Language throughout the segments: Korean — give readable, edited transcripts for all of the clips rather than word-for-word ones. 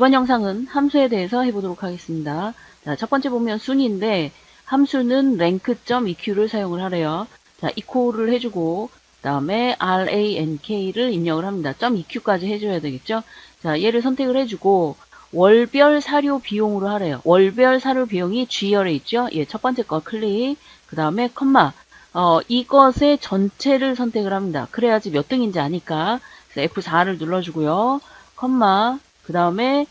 이번 영상은 함수에 대해서 해보도록 하겠습니다. 자, 첫 번째 보면 순인데 함수는 rank.eq를 사용을 하래요. 자, equal을 해주고 그 다음에 rank를 입력을 합니다. .eq까지 해줘야 되겠죠. 자, 얘를 선택을 해주고 월별 사료 비용으로 하래요. 월별 사료 비용이 G열에 있죠. 예, 첫 번째 거 클릭, 그 다음에 컴마, 이것의 전체를 선택을 합니다. 그래야지 몇 등인지 아니까. 그래서 F4를 눌러주고요. 컴마, 그 다음에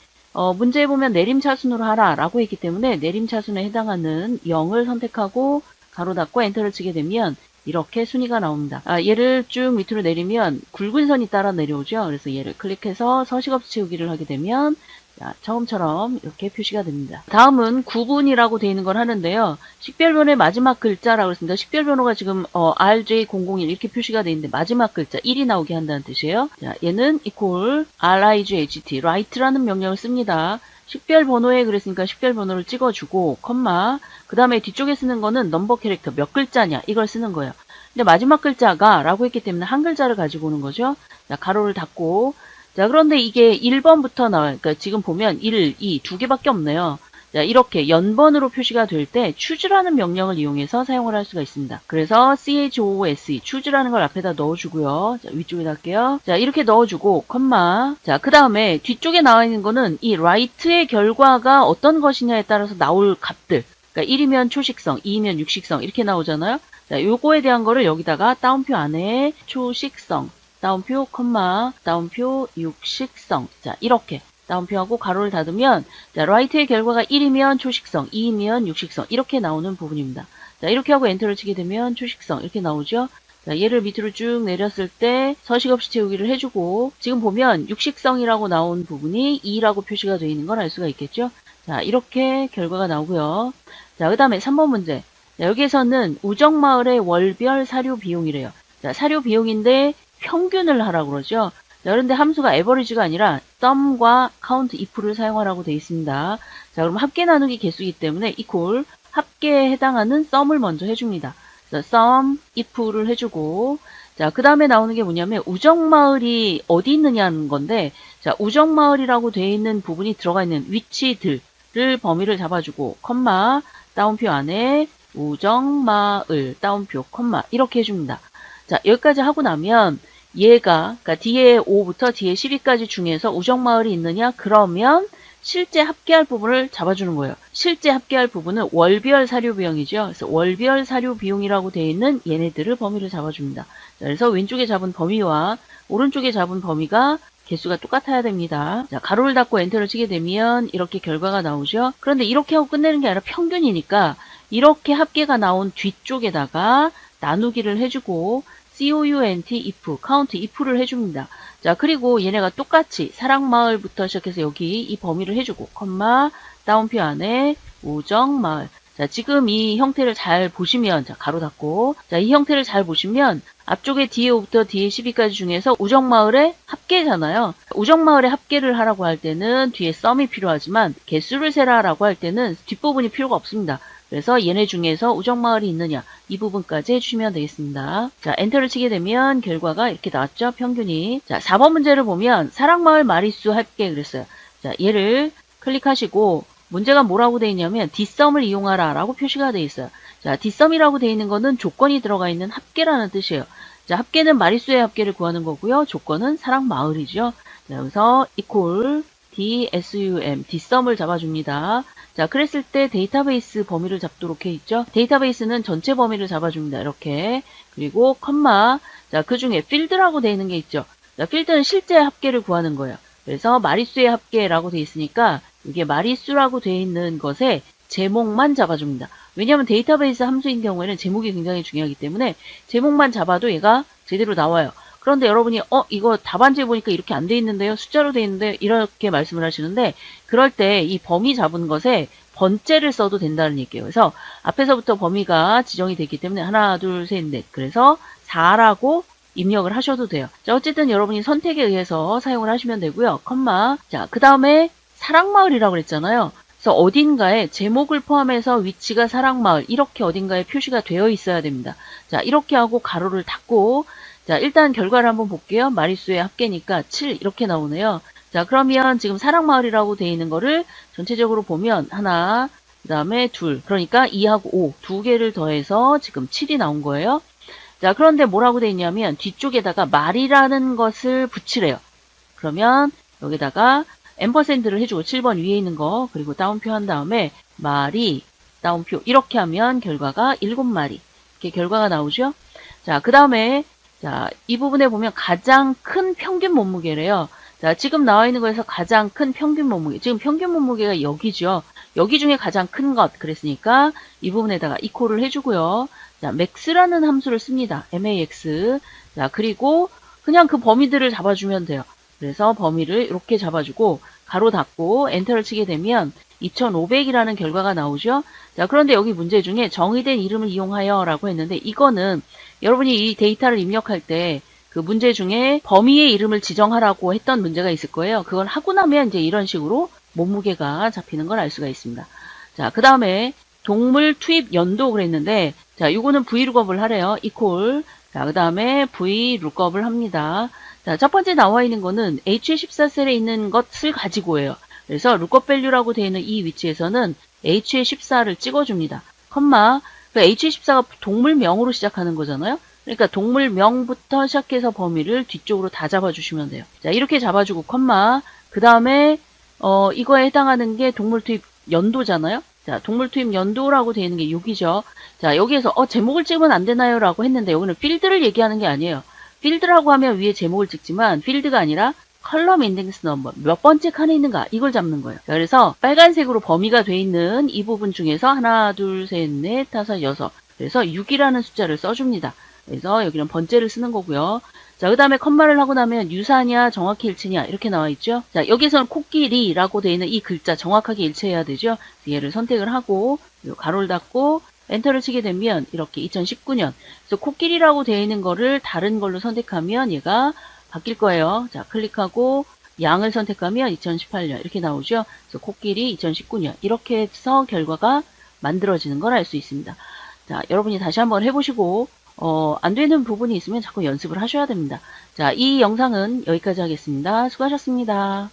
문제에 보면 내림차순으로 하라 라고 했기 때문에 내림차순에 해당하는 0을 선택하고 가로 닫고 엔터를 치게 되면 이렇게 순위가 나옵니다. 얘를 쭉 밑으로 내리면 굵은 선이 따라 내려오죠. 그래서 얘를 클릭해서 서식없이 채우기를 하게 되면 자, 처음처럼 이렇게 표시가 됩니다. 다음은 구분이라고 되어 있는 걸 하는데요. 식별번호의 마지막 글자라고 했습니다. 식별번호가 지금 RJ001 이렇게 표시가 되어 있는데 마지막 글자 1이 나오게 한다는 뜻이에요. 자, 얘는 equal RIGHT, write라는 명령을 씁니다. 식별번호에 그랬으니까 식별번호를 찍어주고 컴마, 그 다음에 뒤쪽에 쓰는 거는 넘버 캐릭터 몇 글자냐 이걸 쓰는 거예요. 근데 마지막 글자가 라고 했기 때문에 한 글자를 가지고 오는 거죠. 자, 가로를 닫고, 자, 그런데 이게 1번부터 나와요. 그러니까 지금 보면 1, 2 두 개밖에 없네요. 자, 이렇게 연번으로 표시가 될 때 choose라는 명령을 이용해서 사용을 할 수가 있습니다. 그래서 choose, choose라는 걸 앞에다 넣어주고요. 자, 위쪽에 할게요. 자, 이렇게 넣어주고 컴마. 자, 그 다음에 뒤쪽에 나와 있는 거는 이 write의 결과가 어떤 것이냐에 따라서 나올 값들. 그러니까 1이면 초식성, 2이면 육식성 이렇게 나오잖아요. 자, 요거에 대한 거를 여기다가 따옴표 안에 초식성, 따옴표, 컴마, 따옴표, 육식성. 자, 이렇게 따옴표하고 가로를 닫으면, 자, write의 결과가 1이면 초식성, 2이면 육식성. 이렇게 나오는 부분입니다. 자, 이렇게 하고 엔터를 치게 되면 초식성. 이렇게 나오죠? 자, 얘를 밑으로 쭉 내렸을 때 서식 없이 채우기를 해주고, 지금 보면 육식성이라고 나온 부분이 2라고 표시가 되어 있는 걸 알 수가 있겠죠? 자, 이렇게 결과가 나오고요. 자, 그 다음에 3번 문제. 자, 여기에서는 우정마을의 월별 사료 비용이래요. 자, 사료 비용인데, 평균을 하라고 그러죠. 자, 그런데 함수가 average가 아니라 sum과 count if를 사용하라고 되어 있습니다. 자, 그럼 합계 나누기 개수이기 때문에 equal 합계에 해당하는 sum을 먼저 해줍니다. 자, sum if를 해주고, 자, 그 다음에 나오는 게 뭐냐면 우정마을이 어디 있느냐는 건데, 자, 우정마을이라고 되어 있는 부분이 들어가 있는 위치들을 범위를 잡아주고, 컴마, 따옴표 안에 우정마을, 따옴표, 컴마 이렇게 해줍니다. 자, 여기까지 하고 나면 얘가, 그러니까 뒤에 5부터 뒤에 12까지 중에서 우정마을이 있느냐? 그러면 실제 합계할 부분을 잡아주는 거예요. 실제 합계할 부분은 월별 사료 비용이죠. 그래서 월별 사료 비용이라고 되어 있는 얘네들을 범위를 잡아줍니다. 자, 그래서 왼쪽에 잡은 범위와 오른쪽에 잡은 범위가 개수가 똑같아야 됩니다. 자, 가로를 닫고 엔터를 치게 되면 이렇게 결과가 나오죠. 그런데 이렇게 하고 끝내는 게 아니라 평균이니까 이렇게 합계가 나온 뒤쪽에다가 나누기를 해주고 count if, count if를 해줍니다. 자, 그리고 얘네가 똑같이 사랑마을부터 시작해서 여기 이 범위를 해주고 컴마, 따옴표 안에 우정마을. 자, 지금 이 형태를 잘 보시면, 자, 가로 닫고, 자, 이 형태를 잘 보시면 앞쪽에 뒤에 5부터 뒤에 12까지 중에서 우정마을의 합계잖아요. 우정마을의 합계를 하라고 할 때는 뒤에 sum이 필요하지만 개수를 세라라고 할 때는 뒷부분이 필요가 없습니다. 그래서 얘네 중에서 우정마을이 있느냐 이 부분까지 해주시면 되겠습니다. 자, 엔터를 치게 되면 결과가 이렇게 나왔죠. 평균이. 자, 4번 문제를 보면 사랑마을 마리수 합계 그랬어요. 자, 얘를 클릭하시고 문제가 뭐라고 되어 있냐면 dsum을 이용하라 라고 표시가 되어 있어요. 자, dsum이라고 되어 있는 거는 조건이 들어가 있는 합계라는 뜻이에요. 자, 합계는 마리수의 합계를 구하는 거고요. 조건은 사랑마을이죠. 자, 여기서 equal dsum, dsum을 잡아줍니다. 자, 그랬을 때 데이터베이스 범위를 잡도록 해 있죠. 데이터베이스는 전체 범위를 잡아줍니다. 이렇게. 그리고 컴마. 자, 그 중에 필드라고 되어 있는 게 있죠. 자, 필드는 실제 합계를 구하는 거예요. 그래서 마리수의 합계라고 되어 있으니까 이게 마리수라고 되어 있는 것에 제목만 잡아줍니다. 왜냐하면 데이터베이스 함수인 경우에는 제목이 굉장히 중요하기 때문에 제목만 잡아도 얘가 제대로 나와요. 그런데 여러분이 이거 답안지에 보니까 이렇게 안 돼 있는데요. 숫자로 돼 있는데 이렇게 말씀을 하시는데 그럴 때 이 범위 잡은 것에 번째를 써도 된다는 얘기예요. 그래서 앞에서부터 범위가 지정이 됐기 때문에 하나, 둘, 셋, 넷. 그래서 4라고 입력을 하셔도 돼요. 자, 어쨌든 여러분이 선택에 의해서 사용을 하시면 되고요. 컴마. 자, 그 다음에 사랑마을이라고 그랬잖아요. 그래서 어딘가에 제목을 포함해서 위치가 사랑마을 이렇게 어딘가에 표시가 되어 있어야 됩니다. 자, 이렇게 하고 가로를 닫고 자, 일단 결과를 한번 볼게요. 마리수의 합계니까 7 이렇게 나오네요. 자, 그러면 지금 사랑마을이라고 되어 있는 거를 전체적으로 보면 하나, 그 다음에 둘, 그러니까 2하고 5, 두 개를 더해서 지금 7이 나온 거예요. 자, 그런데 뭐라고 되어 있냐면 뒤쪽에다가 말이라는 것을 붙이래요. 그러면 여기다가 앰퍼샌드를 해주고 7번 위에 있는 거 그리고 따옴표 한 다음에 말이 따옴표 이렇게 하면 결과가 7마리 이렇게 결과가 나오죠. 자, 그 다음에 자, 이 부분에 보면 가장 큰 평균 몸무게래요. 자, 지금 나와 있는 거에서 가장 큰 평균 몸무게, 지금 평균 몸무게가 여기죠. 여기 중에 가장 큰 것 그랬으니까 이 부분에다가 이퀄을 해주고요. 자, max라는 함수를 씁니다. max. 자, 그리고 그냥 그 범위들을 잡아주면 돼요. 그래서 범위를 이렇게 잡아주고 가로 닫고 엔터를 치게 되면 2500이라는 결과가 나오죠. 자, 그런데 여기 문제 중에 정의된 이름을 이용하여 라고 했는데 이거는 여러분이 이 데이터를 입력할 때 그 문제 중에 범위의 이름을 지정하라고 했던 문제가 있을 거예요. 그걸 하고 나면 이제 이런 식으로 몸무게가 잡히는 걸 알 수가 있습니다. 자, 그 다음에 동물 투입 연도 그랬는데 자, 이거는 vlookup을 하래요. equal. 자, 그 다음에 vlookup을 합니다. 자, 첫 번째 나와 있는 거는 H14셀에 있는 것을 가지고예요. 그래서 lookup value라고 되어 있는 이 위치에서는 H14를 찍어줍니다. 컴마. 그 H14가 동물명으로 시작하는 거잖아요. 그러니까 동물명부터 시작해서 범위를 뒤쪽으로 다 잡아주시면 돼요. 자, 이렇게 잡아주고 컴마. 그 다음에 이거에 해당하는 게 동물 투입 연도잖아요. 자, 동물 투입 연도라고 되어 있는 게 여기죠. 자, 여기에서 제목을 찍으면 안 되나요? 라고 했는데 여기는 필드를 얘기하는 게 아니에요. 필드라고 하면 위에 제목을 찍지만 필드가 아니라 컬럼 인덱스 넘버 몇 번째 칸에 있는가 이걸 잡는 거예요. 자, 그래서 빨간색으로 범위가 돼 있는 이 부분 중에서 하나, 둘, 셋, 넷, 다섯, 여섯. 그래서 6이라는 숫자를 써줍니다. 그래서 여기는 번째를 쓰는 거고요. 자, 그 다음에 컴마를 하고 나면 유사냐, 정확히 일치냐 이렇게 나와 있죠. 자, 여기서는 코끼리라고 되어 있는 이 글자 정확하게 일치해야 되죠. 얘를 선택을 하고 가로를 닫고 엔터를 치게 되면 이렇게 2019년 그래서 코끼리라고 되어 있는 거를 다른 걸로 선택하면 얘가 바뀔 거예요. 자, 클릭하고 양을 선택하면 2018년 이렇게 나오죠. 그래서 코끼리 2019년 이렇게 해서 결과가 만들어지는 걸 알 수 있습니다. 자, 여러분이 다시 한번 해보시고 안 되는 부분이 있으면 자꾸 연습을 하셔야 됩니다. 자, 이 영상은 여기까지 하겠습니다. 수고하셨습니다.